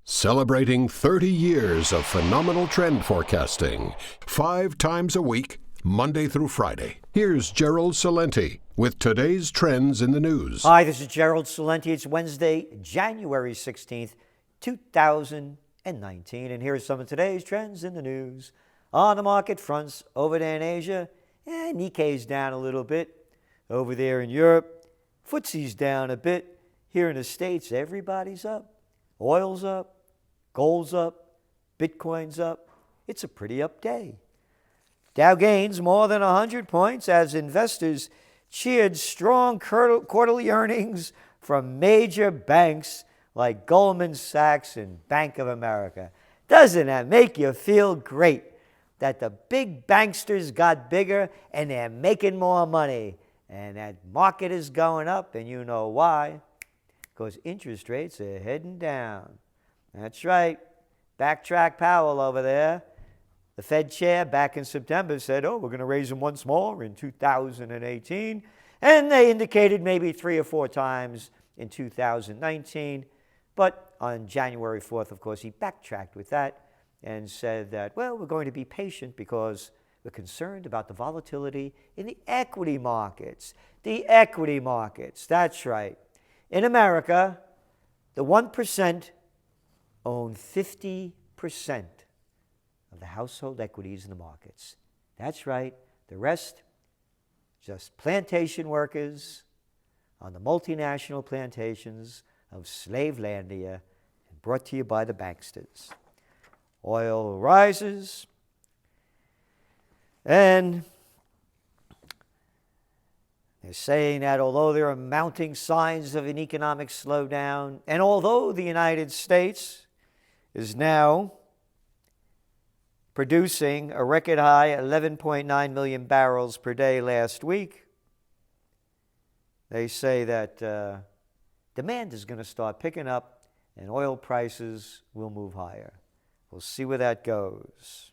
Celebrating 30 years of phenomenal trend forecasting, 5 times a week, Monday through Friday. Here's Gerald Celente with today's trends in the news. Hi, this is Gerald Celente. It's Wednesday, January 16th, 2019. And here are some of today's trends in the news. On the market fronts, over there in Asia, Nikkei's down a little bit. Over there in Europe, FTSE's down a bit. Here in the States, everybody's up. Oil's up, gold's up, Bitcoin's up. It's a pretty up day. Dow gains more than 100 points as investors cheered strong quarterly earnings from major banks like Goldman Sachs and Bank of America. Doesn't that make you feel great that the big banksters got bigger and they're making more money? And that market is going up, and you know why. Because interest rates are heading down. That's right. Backtrack Powell over there. The Fed chair back in September said, we're going to raise them once more in 2018. And they indicated maybe 3 or 4 times in 2019. But on January 4th, of course, he backtracked with that and said that, we're going to be patient because we're concerned about the volatility in the equity markets. The equity markets, that's right. In America, the 1% own 50% of the household equities in the markets. That's right. The rest, just plantation workers on the multinational plantations of Slavelandia, and brought to you by the banksters. Oil rises, and they're saying that although there are mounting signs of an economic slowdown, and although the United States is now producing a record high 11.9 million barrels per day last week, they say that demand is going to start picking up and oil prices will move higher. We'll see where that goes.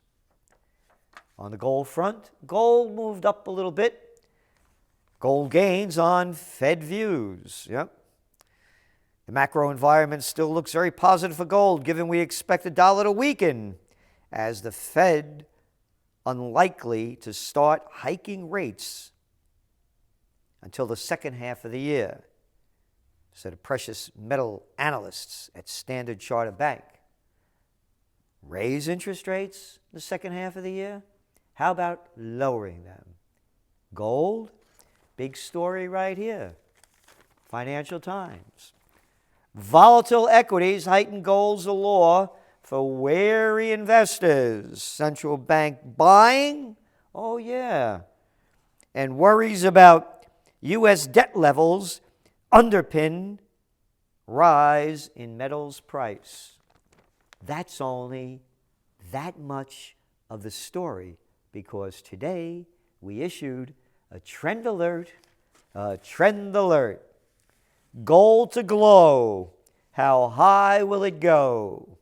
On the gold front, gold moved up a little bit. Gold gains on Fed views. Yep. The macro environment still looks very positive for gold, given we expect the dollar to weaken as the Fed unlikely to start hiking rates until the second half of the year, said precious metal analysts at Standard Chartered Bank. Raise interest rates the second half of the year? How about lowering them? Gold? Big story right here. Financial Times. Volatile equities heighten gold's allure for wary investors. Central bank buying? Oh, yeah. And worries about U.S. debt levels underpin rise in metals price. That's only that much of the story, because today we issued a trend alert. Gold to glow. How high will it go?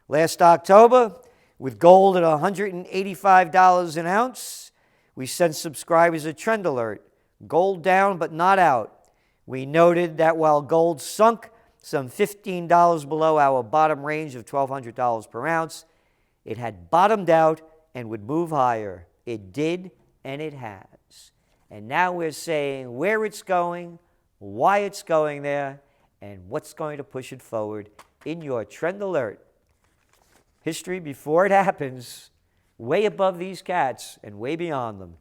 Last October, with gold at $185 an ounce, we sent subscribers a trend alert. Gold down but not out. We noted that while gold sunk some $15 below our bottom range of $1,200 per ounce, it had bottomed out and would move higher. It did, and it has. And now we're saying where it's going, why it's going there, and what's going to push it forward in your trend alert. History before it happens, way above these cats and way beyond them.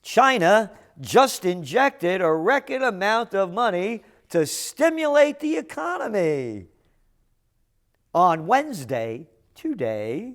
China just injected a record amount of money to stimulate the economy. On Wednesday, today,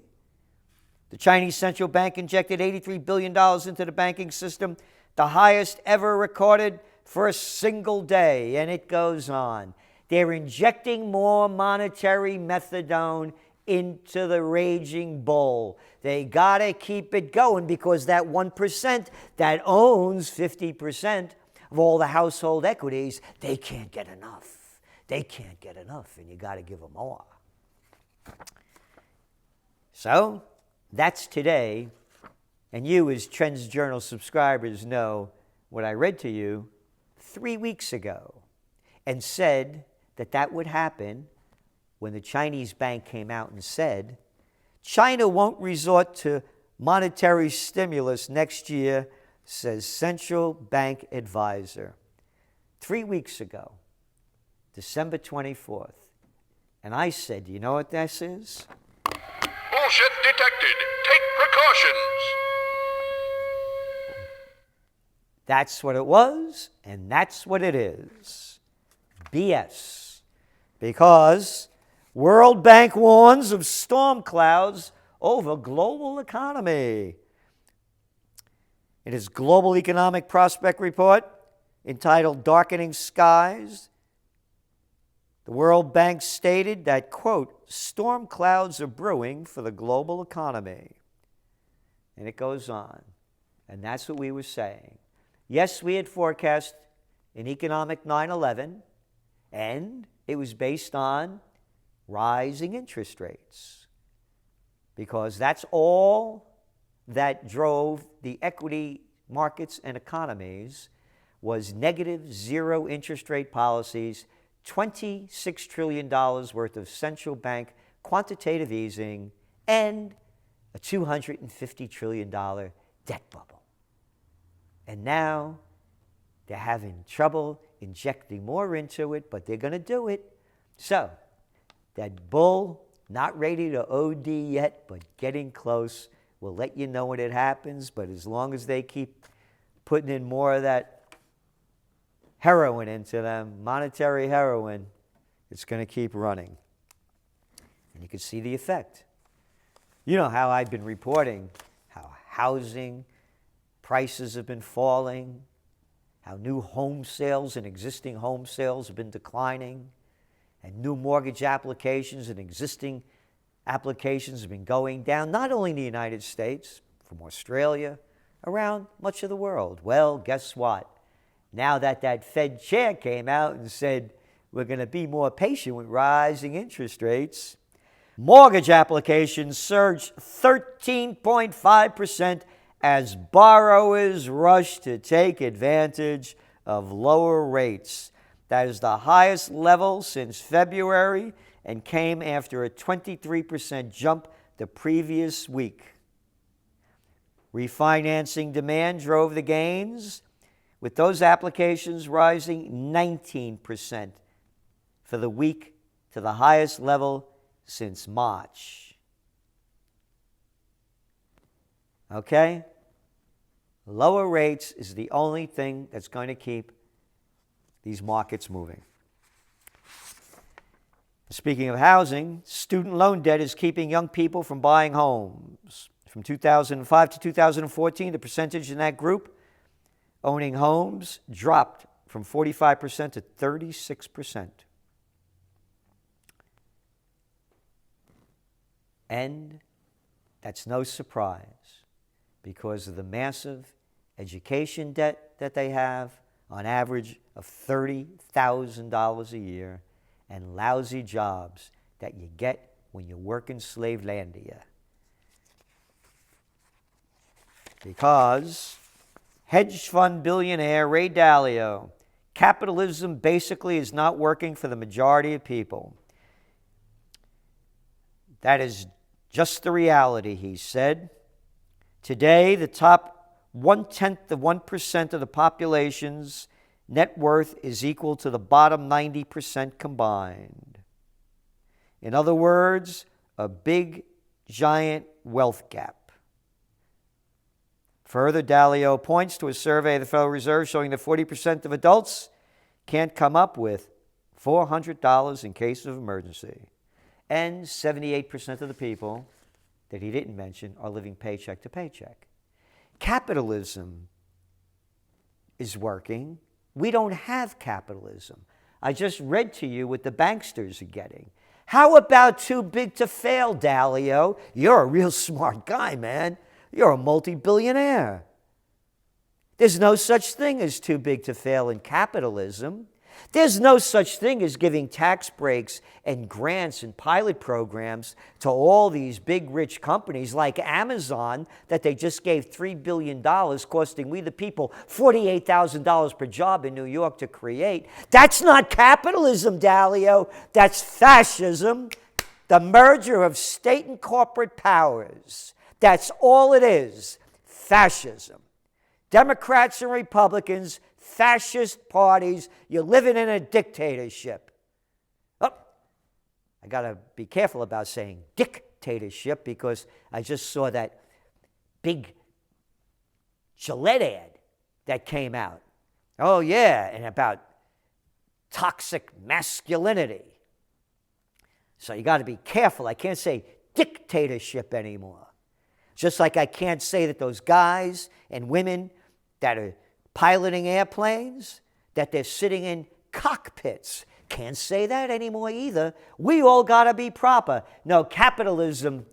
the Chinese central bank injected $83 billion into the banking system, the highest ever recorded for a single day, and it goes on. They're injecting more monetary methadone into the raging bull. They got to keep it going because that 1% that owns 50% of all the household equities, they can't get enough. They can't get enough, and you got to give them more. So, that's today, and you as Trends Journal subscribers know what I read to you 3 weeks ago and said that that would happen when the Chinese bank came out and said, China won't resort to monetary stimulus next year, says central bank advisor. 3 weeks ago, December 24th. And I said, do you know what this is? Bullshit detected. Take precautions. That's what it was, and that's what it is. BS. Because World Bank warns of storm clouds over global economy. In its Global Economic Prospect Report, entitled Darkening Skies, the World Bank stated that, quote, storm clouds are brewing for the global economy. And it goes on. And that's what we were saying. Yes, we had forecast an economic 9/11, and it was based on rising interest rates, because that's all that drove the equity markets and economies was negative zero interest rate policies, $26 trillion worth of central bank quantitative easing, and a $250 trillion debt bubble. And now they're having trouble injecting more into it, but they're going to do it. So that bull, not ready to OD yet, but getting close. We'll let you know when it happens, but as long as they keep putting in more of that heroin into them, monetary heroin, it's going to keep running. And you can see the effect. You know how I've been reporting how housing prices have been falling, how new home sales and existing home sales have been declining, and new mortgage applications and existing applications have been going down, not only in the United States, from Australia, around much of the world. Well, guess what? Now that Fed chair came out and said we're going to be more patient with rising interest rates, mortgage applications surged 13.5% as borrowers rush to take advantage of lower rates. That is the highest level since February and came after a 23% jump the previous week. Refinancing demand drove the gains, with those applications rising 19% for the week to the highest level since March. Okay? Lower rates is the only thing that's going to keep these markets moving. Speaking of housing, student loan debt is keeping young people from buying homes. From 2005 to 2014, the percentage in that group owning homes dropped from 45% to 36%. And that's no surprise, because of the massive education debt that they have, on average of $30,000 a year, and lousy jobs that you get when you work in Slavelandia. Because hedge fund billionaire Ray Dalio, capitalism basically is not working for the majority of people. That is just the reality, he said. Today, the top 0.1% of the population's net worth is equal to the bottom 90% combined. In other words, a big, giant wealth gap. Further, Dalio points to a survey of the Federal Reserve showing that 40% of adults can't come up with $400 in case of emergency. And 78% of the people that he didn't mention are living paycheck to paycheck. Capitalism is working. We don't have capitalism. I just read to you what the banksters are getting. How about too big to fail, Dalio? You're a real smart guy, man. You're a multi-billionaire. There's no such thing as too big to fail in capitalism. There's no such thing as giving tax breaks and grants and pilot programs to all these big rich companies like Amazon that they just gave $3 billion, costing we the people $48,000 per job in New York to create. That's not capitalism, Dalio. That's fascism, the merger of state and corporate powers. That's all it is, fascism. Democrats and Republicans, fascist parties, you're living in a dictatorship. Oh, I got to be careful about saying dictatorship because I just saw that big Gillette ad that came out. Oh, yeah, and about toxic masculinity. So you got to be careful. I can't say dictatorship anymore. Just like I can't say that those guys and women that are piloting airplanes, that they're sitting in cockpits. Can't say that anymore either. We all got to be proper. No, capitalism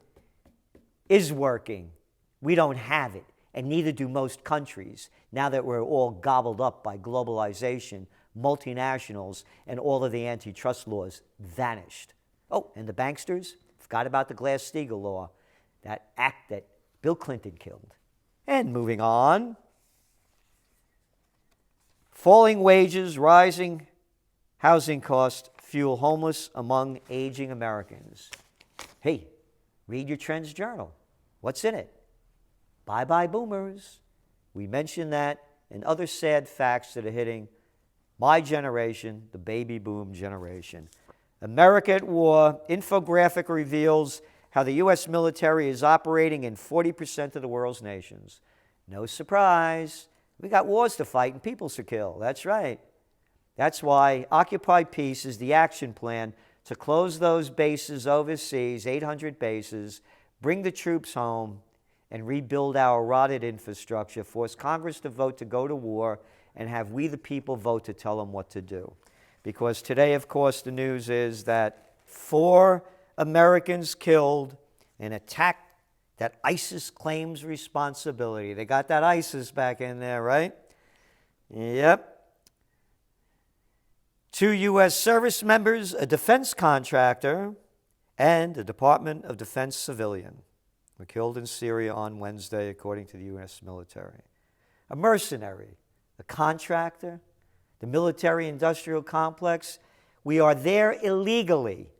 is working. We don't have it, and neither do most countries, now that we're all gobbled up by globalization, multinationals, and all of the antitrust laws vanished. Oh, and the banksters forgot about the Glass-Steagall law, that act that Bill Clinton killed. And moving on. Falling wages, rising housing costs fuel homeless among aging Americans. Hey, read your Trends Journal. What's in it? Bye-bye boomers. We mentioned that and other sad facts that are hitting my generation, the baby boom generation. America at War, infographic reveals how the U.S. military is operating in 40% of the world's nations. No surprise. We got wars to fight and people to kill. That's right. That's why Occupy Peace is the action plan to close those bases overseas, 800 bases, bring the troops home, and rebuild our rotted infrastructure, force Congress to vote to go to war, and have we the people vote to tell them what to do. Because today, of course, the news is that 4 Americans killed in attack that ISIS claims responsibility. They got that ISIS back in there, right? Yep. 2 U.S. service members, a defense contractor, and a Department of Defense civilian were killed in Syria on Wednesday, according to the U.S. military. A mercenary, a contractor, the military-industrial complex. We are there illegally.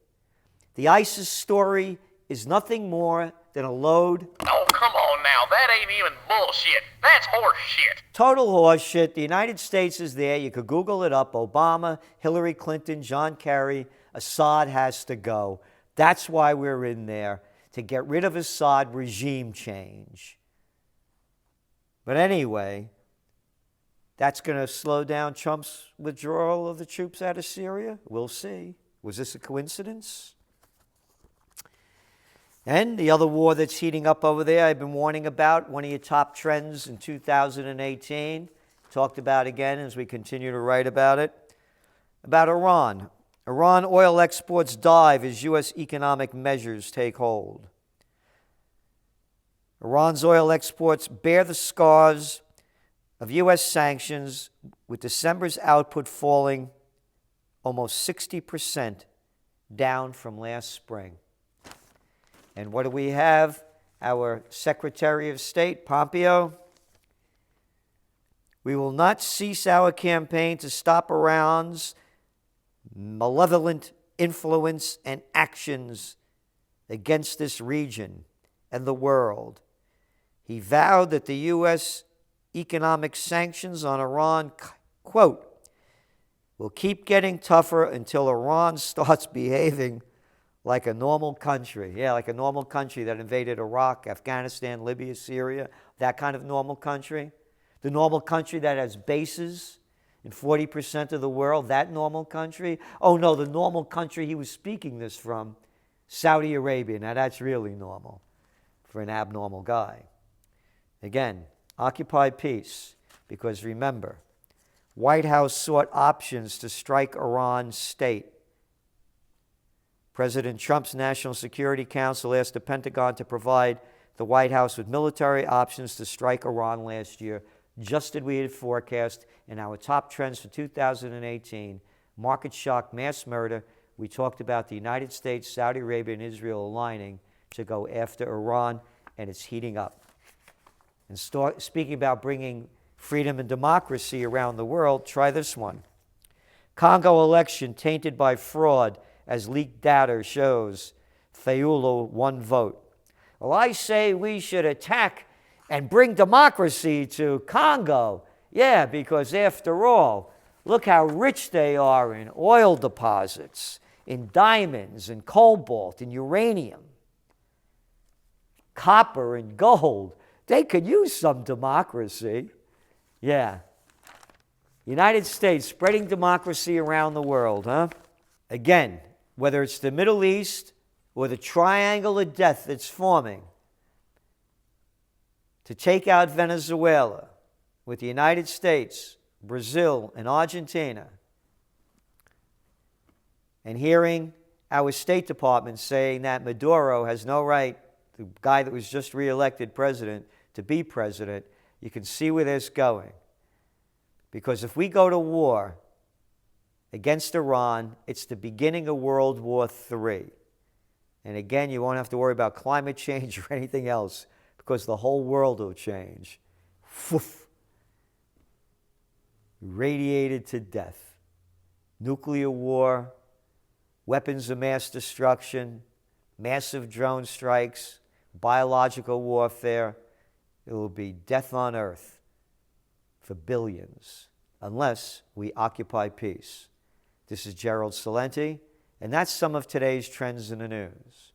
The ISIS story is nothing more than a load. Oh, come on now. That ain't even bullshit. That's horse shit. Total horse shit. The United States is there. You could Google it up. Obama, Hillary Clinton, John Kerry. Assad has to go. That's why we're in there, to get rid of Assad, regime change. But anyway, that's going to slow down Trump's withdrawal of the troops out of Syria? We'll see. Was this a coincidence? And the other war that's heating up over there, I've been warning about, one of your top trends in 2018, talked about again as we continue to write about it, about Iran. Iran oil exports dive as U.S. economic measures take hold. Iran's oil exports bear the scars of U.S. sanctions, with December's output falling almost 60% down from last spring. And what do we have? Our Secretary of State, Pompeo. We will not cease our campaign to stop Iran's malevolent influence and actions against this region and the world. He vowed that the U.S. economic sanctions on Iran, quote, will keep getting tougher until Iran starts behaving like a normal country. Yeah, like a normal country that invaded Iraq, Afghanistan, Libya, Syria, that kind of normal country. The normal country that has bases in 40% of the world, that normal country. Oh no, the normal country he was speaking this from, Saudi Arabia. Now that's really normal for an abnormal guy. Again, Occupy Peace, because remember, White House sought options to strike Iran state. President Trump's National Security Council asked the Pentagon to provide the White House with military options to strike Iran last year, just as we had forecast in our top trends for 2018. market shock mass murder. We talked about the United States, Saudi Arabia, and Israel aligning to go after Iran, and it's heating up. And speaking about bringing freedom and democracy around the world, try this one. Congo election tainted by fraud, as leaked data shows. Fayulu, 1 vote. Well, I say we should attack and bring democracy to Congo. Yeah, because after all, look how rich they are in oil deposits, in diamonds, and cobalt, and uranium, copper, and gold. They could use some democracy. Yeah. United States spreading democracy around the world, huh? Again, whether it's the Middle East or the triangle of death that's forming to take out Venezuela with the United States, Brazil, and Argentina, and hearing our State Department saying that Maduro has no right, the guy that was just reelected president, to be president, you can see where this is going. Because if we go to war against Iran, it's the beginning of World War III. And again, you won't have to worry about climate change or anything else because the whole world will change. Woof. Radiated to death. Nuclear war, weapons of mass destruction, massive drone strikes, biological warfare. It will be death on earth for billions, unless we occupy peace. This is Gerald Celente, and that's some of today's trends in the news.